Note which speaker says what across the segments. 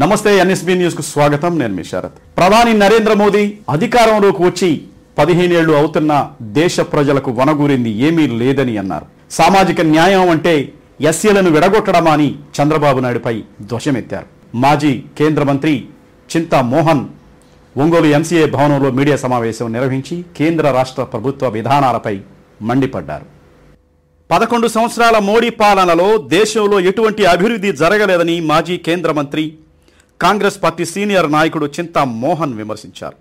Speaker 1: నమస్తే ఎన్ఎస్బీ న్యూస్ కు స్వాగతం. నేను మీ శరత్. ప్రధాని నరేంద్ర మోదీ అధికారంలోకి వచ్చి 15 ఏళ్లు అవుతున్న దేశ ప్రజలకు వనగూరింది ఏమీ లేదని అన్నారు. సామాజిక న్యాయం అంటే ఎస్సీలను విడగొట్టడమా అని చంద్రబాబు నాయుడుపై ధ్వజమెత్తారు. మాజీ కేంద్ర మంత్రి చింతా మోహన్ ఒంగోలు ఎంసీఏ భవనంలో మీడియా సమావేశం నిర్వహించి కేంద్ర రాష్ట్ర ప్రభుత్వ విధానాలపై మండిపడ్డారు. 11 సంవత్సరాల మోడీ పాలనలో దేశంలో ఎటువంటి అభివృద్ధి జరగలేదని మాజీ కేంద్ర మంత్రి కాంగ్రెస్ పార్టీ సీనియర్ నాయకుడు చింతా మోహన్ విమర్శించారు.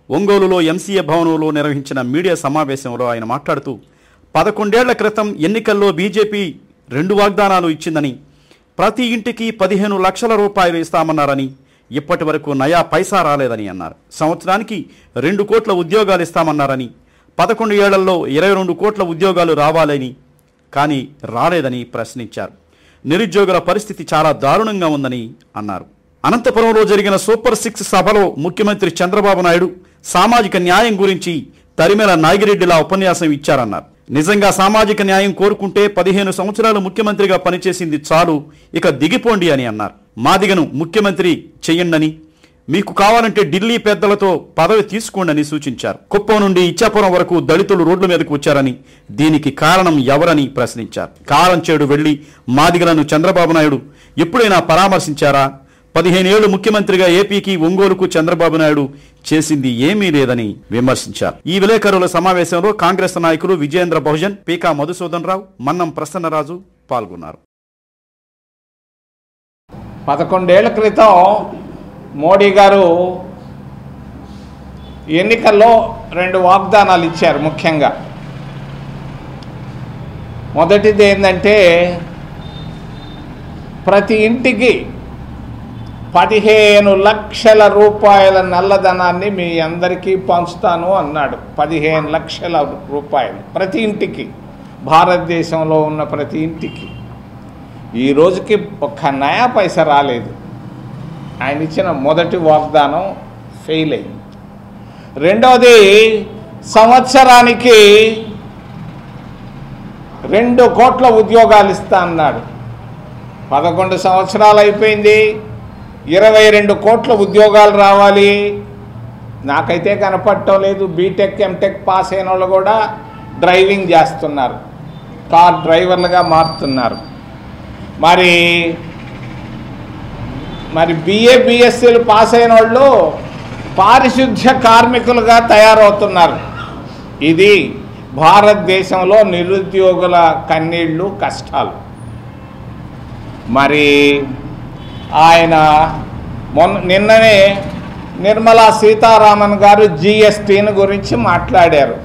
Speaker 1: ఒంగోలులో ఎంసీఏ భవనంలో నిర్వహించిన మీడియా సమావేశంలో ఆయన మాట్లాడుతూ 11 ఏళ్ల క్రితం ఎన్నికల్లో బీజేపీ 2 వాగ్దానాలు ఇచ్చిందని, ప్రతి ఇంటికి 15 లక్షల రూపాయలు ఇస్తామన్నారని, ఇప్పటి వరకు నయా పైసా రాలేదని అన్నారు. సంవత్సరానికి 2 కోట్ల ఉద్యోగాలు ఇస్తామన్నారని, 11 ఏళ్లలో 22 కోట్ల ఉద్యోగాలు రావాలని, కానీ రాలేదని ప్రశ్నించారు. నిరుద్యోగుల పరిస్థితి చాలా దారుణంగా ఉందని అన్నారు. అనంతపురంలో జరిగిన సూపర్ 6 సభలో ముఖ్యమంత్రి చంద్రబాబు నాయుడు సామాజిక న్యాయం గురించి తరిమేల నాగిరెడ్డిలా ఉపన్యాసం ఇచ్చారన్నారు. నిజంగా సామాజిక న్యాయం కోరుకుంటే 15 సంవత్సరాలు ముఖ్యమంత్రిగా పనిచేసింది చాలు, ఇక దిగిపోండి అని అన్నారు. మాదిగను ముఖ్యమంత్రి చెయ్యండని, మీకు కావాలంటే ఢిల్లీ పెద్దలతో పదవి తీసుకోండి సూచించారు. కుప్పం నుండి ఇచ్చాపురం వరకు దళితులు రోడ్ల మీదకు వచ్చారని, దీనికి కారణం ఎవరని ప్రశ్నించారు. కారంచేడు వెళ్లి మాదిగలను చంద్రబాబు నాయుడు ఎప్పుడైనా పరామర్శించారా? 15 ఏళ్లు ముఖ్యమంత్రిగా ఏపీకి, ఒంగోలుకు చంద్రబాబు నాయుడు చేసింది ఏమీ లేదని విమర్శించారు. ఈ విలేకరుల సమావేశంలో కాంగ్రెస్ నాయకులు విజయేంద్ర బహుజన్, పీకా మధుసూదన్ రావు, మన్నం ప్రసన్నరాజు పాల్గొన్నారు.
Speaker 2: 11 ఏళ్ల క్రితం మోడీ గారు ఎన్నికల్లో 2 వాగ్దానాలు ఇచ్చారు. ముఖ్యంగా మొదటిది ఏంటంటే, ప్రతి ఇంటికి 15 లక్షల రూపాయల నల్లధనాన్ని మీ అందరికీ పంచుతాను అన్నాడు. 15 లక్షల రూపాయలు ప్రతి ఇంటికి, భారతదేశంలో ఉన్న ప్రతి ఇంటికి. ఈ రోజుకి ఒక్క నయా పైసా రాలేదు. ఆయన ఇచ్చిన మొదటి వాగ్దానం ఫెయిల్ అయింది. రెండవది, సంవత్సరానికి 2 కోట్ల ఉద్యోగాలు ఇస్తా అన్నాడు. 11 సంవత్సరాలు అయిపోయింది, 22 కోట్ల ఉద్యోగాలు రావాలి. నాకైతే కనపడటం లేదు. బీటెక్ ఎంటెక్ పాస్ అయిన వాళ్ళు కూడా డ్రైవింగ్ చేస్తున్నారు, కార్ డ్రైవర్లుగా మారుతున్నారు. మరి బిఏ బిఎస్సీలు పాస్ అయిన వాళ్ళు పారిశుద్ధ్య కార్మికులుగా తయారవుతున్నారు. ఇది భారతదేశంలో నిరుద్యోగుల కన్నీళ్ళు, కష్టాలు. మరి ఆయన నిన్ననే నిర్మలా సీతారామన్ గారు జిఎస్టీని గురించి మాట్లాడారు.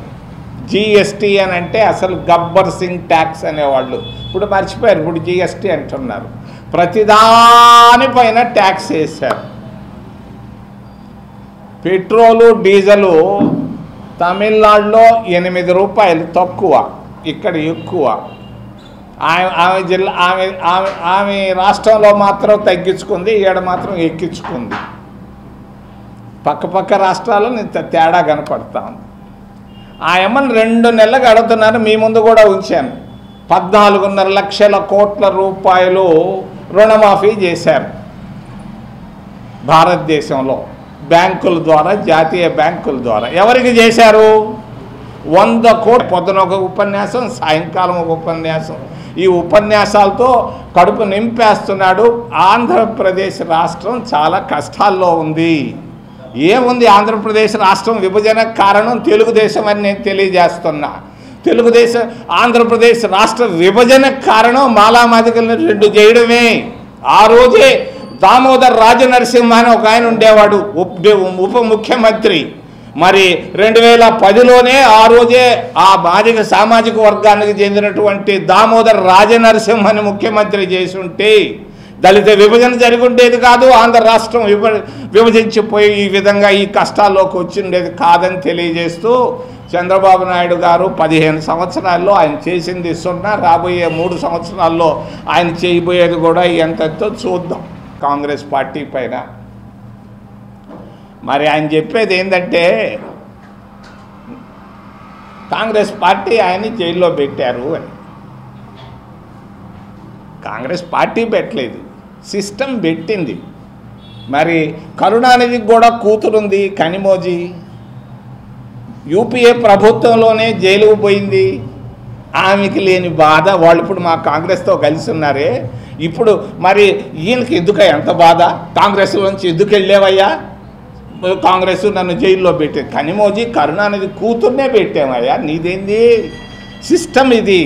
Speaker 2: జిఎస్టీ అని అంటే అసలు గబ్బర్ సింగ్ ట్యాక్స్ అనేవాళ్ళు, ఇప్పుడు మర్చిపోయారు, ఇప్పుడు జిఎస్టీ అంటున్నారు. ప్రతిదానిపైన ట్యాక్స్ వేశారు. పెట్రోలు, డీజిలు తమిళనాడులో 8 రూపాయలు తక్కువ, ఇక్కడ ఎక్కువ. ఆమె రాష్ట్రంలో మాత్రం తగ్గించుకుంది, ఈడ మాత్రం ఎక్కించుకుంది. పక్క రాష్ట్రాల్లో తేడా కనపడతా ఉంది. ఆ అమ్మని 2 నెలలు అడుగుతున్నారు. మీ ముందు కూడా ఉంచాను. 14.5 లక్షల కోట్ల రూపాయలు రుణమాఫీ చేశారు భారతదేశంలో, బ్యాంకుల ద్వారా, జాతీయ బ్యాంకుల ద్వారా. ఎవరికి చేశారు? 100 కోట్లు. పొద్దున ఒక ఉపన్యాసం, సాయంకాలం ఒక ఉపన్యాసం. ఈ ఉపన్యాసాలతో కడుపు నింపేస్తున్నాడు. ఆంధ్రప్రదేశ్ రాష్ట్రం చాలా కష్టాల్లో ఉంది. ఏముంది? ఆంధ్రప్రదేశ్ రాష్ట్రం విభజనకు కారణం తెలుగుదేశం అని నేను తెలియజేస్తున్నా. ఆంధ్రప్రదేశ్ రాష్ట్ర విభజనకు కారణం మాలామాదిగలను 2 చేయడమే. ఆ రోజే దామోదర్ రాజనరసింహ అని ఒక ఆయన ఉండేవాడు, ఉప ముఖ్యమంత్రి. మరి 2010లోనే ఆ రోజే ఆ మాదిగ సామాజిక వర్గానికి చెందినటువంటి దామోదర్ రాజనరసింహని ముఖ్యమంత్రి చేసి ఉంటే దళిత విభజన జరిగి ఉండేది కాదు. ఆంధ్ర రాష్ట్రం విభజించిపోయి ఈ విధంగా ఈ కష్టాల్లోకి వచ్చిండేది కాదని తెలియజేస్తూ, చంద్రబాబు నాయుడు గారు 15 సంవత్సరాల్లో ఆయన చేసింది 0, రాబోయే 3 సంవత్సరాల్లో ఆయన చేయబోయేది కూడా ఎంతెంతో చూద్దాం కాంగ్రెస్ పార్టీ పైన. మరి ఆయన చెప్పేది ఏంటంటే, కాంగ్రెస్ పార్టీ ఆయన్ని జైల్లో పెట్టారు అని. కాంగ్రెస్ పార్టీ పెట్టలేదు, సిస్టమ్ పెట్టింది. మరి కరుణానిధికి కూడా కూతురుంది కనిమోజీ. యూపీఏ ప్రభుత్వంలోనే జైలుకు పోయింది. ఆమెకి లేని బాధ వాళ్ళు ఇప్పుడు మా కాంగ్రెస్తో కలిసి ఉన్నారే. ఇప్పుడు మరి ఈయనకి ఎందుకు ఎంత బాధ? కాంగ్రెస్ నుంచి ఎందుకు వెళ్ళేవయ్యా? కాంగ్రెస్ నన్ను జైల్లో పెట్టే కనిమోజీ కరుణానిధి కూతుర్నే పెట్టామయ్యా. నీదేంది సిస్టమ్ ఇది?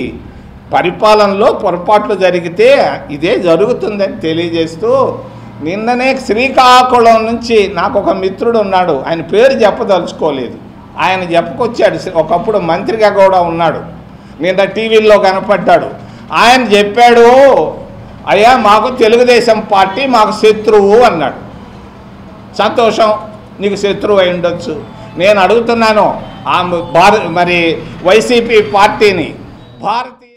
Speaker 2: పరిపాలనలో పొరపాట్లు జరిగితే ఇదే జరుగుతుందని తెలియజేస్తూ, నిన్ననే శ్రీకాకుళం నుంచి నాకు ఒక మిత్రుడు ఉన్నాడు, ఆయన పేరు చెప్పదలుచుకోలేదు, ఆయన చెప్పుకొచ్చాడు. ఒకప్పుడు మంత్రిగా కూడా ఉన్నాడు, నిన్న టీవీల్లో కనపడ్డాడు. ఆయన చెప్పాడు, అయ్యా మాకు తెలుగుదేశం పార్టీ మాకు శత్రువు అన్నాడు. సంతోషం, నీకు శత్రువు అయి ఉండొచ్చు. నేను అడుగుతున్నాను మరి వైసీపీ పార్టీని, భారతీయ